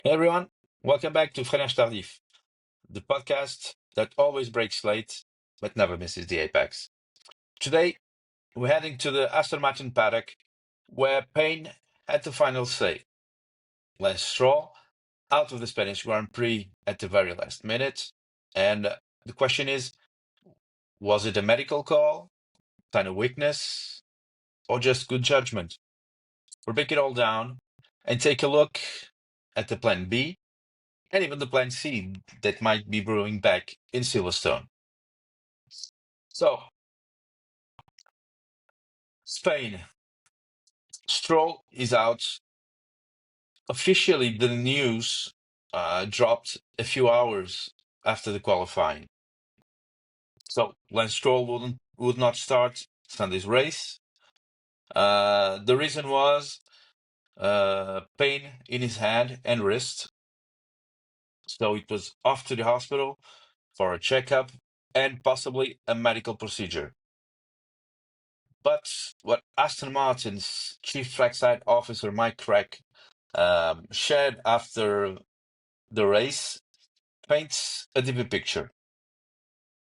Hey everyone, welcome back to Freinage Tardif, the podcast that always breaks late but never misses the apex. Today, we're heading to the Aston Martin paddock where Payne had the final say. Lance Stroll out of the Spanish Grand Prix at the very last minute. And the question is, was it a medical call, sign of weakness, or just good judgment? We'll break it all down and take a look at the plan B and even the plan C that might be brewing back in Silverstone. So, Spain. Stroll is out. Officially, the news dropped a few hours after the qualifying. So, Lance Stroll would not start Sunday's race. The reason was pain in his hand and wrist. So, it was off to the hospital for a checkup and possibly a medical procedure. But what Aston Martin's chief trackside officer Mike Crack shared after the race paints a deeper picture.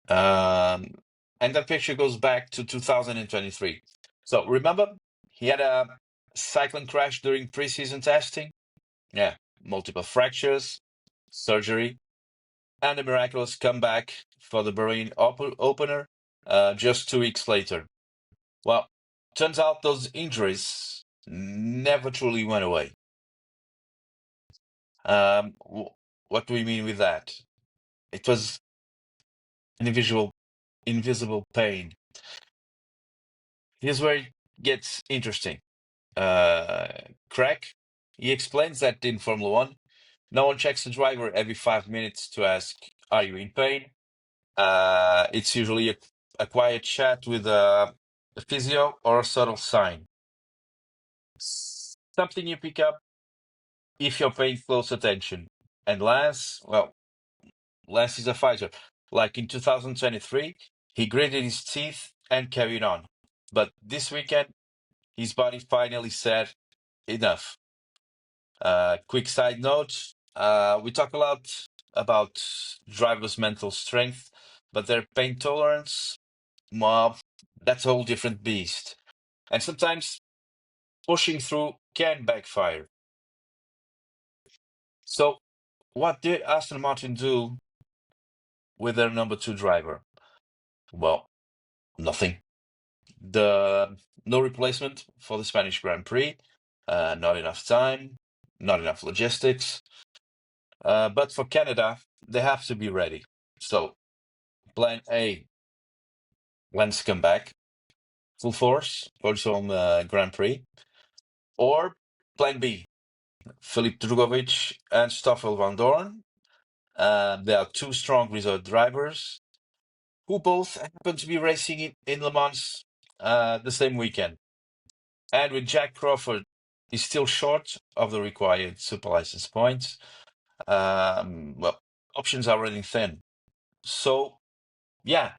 And that picture goes back to 2023. So remember, he had a cycling crash during preseason testing. Yeah, multiple fractures, surgery, and a miraculous comeback for the Bahrain opener just 2 weeks later. Well, turns out those injuries never truly went away. What do we mean with that? It was an invisible pain. Here's where it gets interesting. Uh, Crack, he explains that in Formula One, no one checks the driver every 5 minutes to ask, "Are you in pain?" It's usually a quiet chat with a physio or a subtle sign. Something you pick up if you're paying close attention. And Lance is a fighter. Like in 2023, he gritted his teeth and carried on. But this weekend, his body finally said, enough. Quick side note, we talk a lot about drivers' mental strength, but their pain tolerance, well, that's a whole different beast. And sometimes pushing through can backfire. So, what did Aston Martin do with their number two driver? Well, nothing. The no replacement for the Spanish Grand Prix, not enough time, not enough logistics. But for Canada, they have to be ready. So, Plan A, Lance come back full force, also on the Grand Prix, or Plan B, Philippe Drugovich and Stoffel van Dorn. They are two strong reserve drivers who both happen to be racing in Le Mans the same weekend. And with Jack Crawford, he's still short of the required super license points. Well, options are running thin. So, yeah,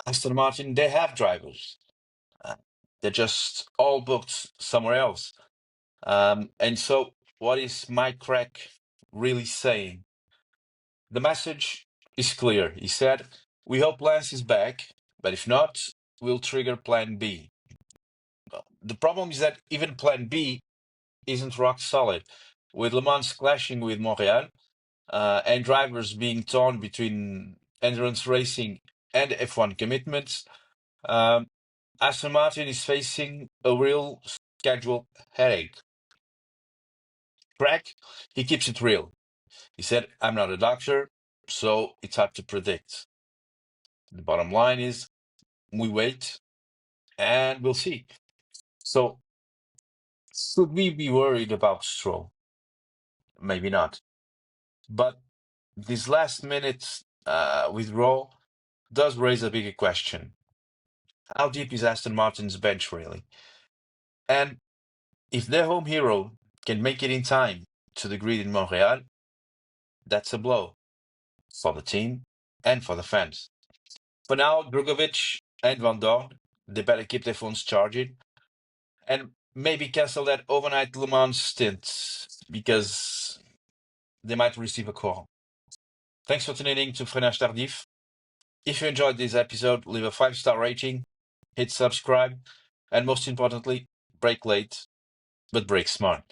Aston Martin, they have drivers. Uh, they're just all booked somewhere else. And so, what is Mike Crack really saying? The message is clear. He said, "We hope Lance is back, but if not, we'll trigger Plan B." The problem is that even Plan B isn't rock solid. With Le Mans clashing with Montreal and drivers being torn between endurance racing and F1 commitments, um, Aston Martin is facing a real schedule headache. Crack, he keeps it real. He said, "I'm not a doctor, so it's hard to predict." The bottom line is we wait and we'll see. So, should we be worried about Stroll? Maybe not. But this last minute withdrawal does raise a bigger question. How deep is Aston Martin's bench really? And if their home hero can make it in time to the grid in Montreal, that's a blow for the team and for the fans. For now, Drugovic and Van Dorn, they better keep their phones charging and maybe cancel that overnight Le Mans stint because they might receive a call. Thanks for tuning in to Freinage Tardif. If you enjoyed this episode, leave a 5-star rating, hit subscribe, and most importantly, brake late, but brake smart.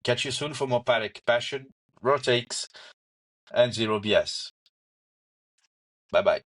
Catch you soon for more paddock passion, raw takes, and zero BS. Bye bye.